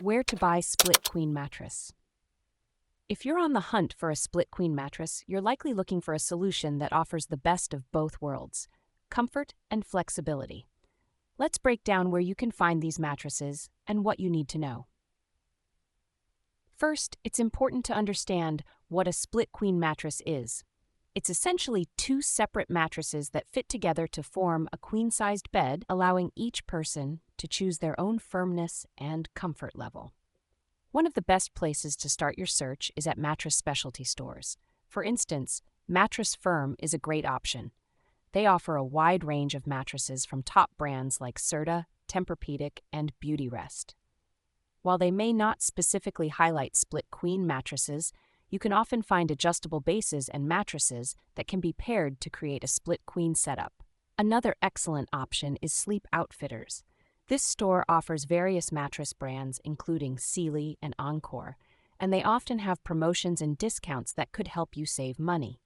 Where to buy split queen mattress. If you're on the hunt for a split queen mattress, you're likely looking for a solution that offers the best of both worlds, comfort and flexibility. Let's break down where you can find these mattresses and what you need to know. First, it's important to understand what a split queen mattress is. It's essentially two separate mattresses that fit together to form a queen-sized bed, allowing each person to choose their own firmness and comfort level. One of the best places to start your search is at mattress specialty stores. For instance, Mattress Firm is a great option. They offer a wide range of mattresses from top brands like Serta, Tempur-Pedic, and Beautyrest. While they may not specifically highlight split queen mattresses, you can often find adjustable bases and mattresses that can be paired to create a split queen setup. Another excellent option is Sleep Outfitters. This store offers various mattress brands including Sealy and Encore, and they often have promotions and discounts that could help you save money.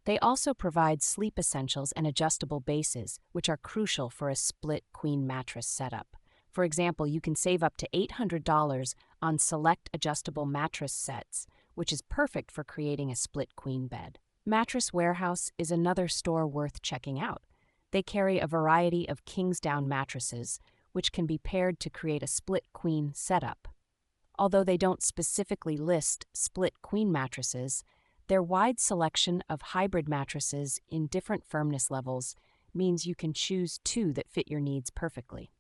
They also provide sleep essentials and adjustable bases, which are crucial for a split queen mattress setup. For example, you can save up to $800 on select adjustable mattress sets, which is perfect for creating a split queen bed. Mattress Warehouse is another store worth checking out. They carry a variety of Kingsdown mattresses, which can be paired to create a split queen setup. Although they don't specifically list split queen mattresses, their wide selection of hybrid mattresses in different firmness levels means you can choose two that fit your needs perfectly.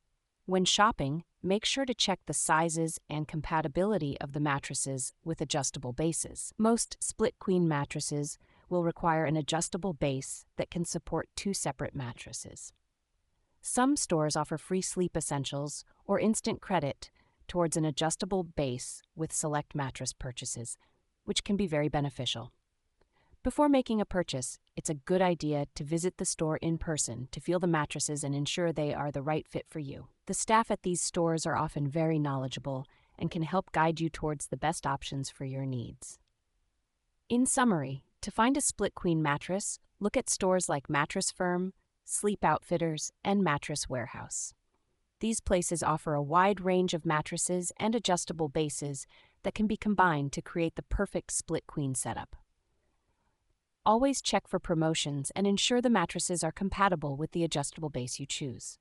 When shopping, make sure to check the sizes and compatibility of the mattresses with adjustable bases. Most split queen mattresses will require an adjustable base that can support two separate mattresses. Some stores offer free sleep essentials or instant credit towards an adjustable base with select mattress purchases, which can be very beneficial. Before making a purchase, it's a good idea to visit the store in person to feel the mattresses and ensure they are the right fit for you. The staff at these stores are often very knowledgeable and can help guide you towards the best options for your needs. In summary, to find a split queen mattress, look at stores like Mattress Firm, Sleep Outfitters, and Mattress Warehouse. These places offer a wide range of mattresses and adjustable bases that can be combined to create the perfect split queen setup. Always check for promotions and ensure the mattresses are compatible with the adjustable base you choose.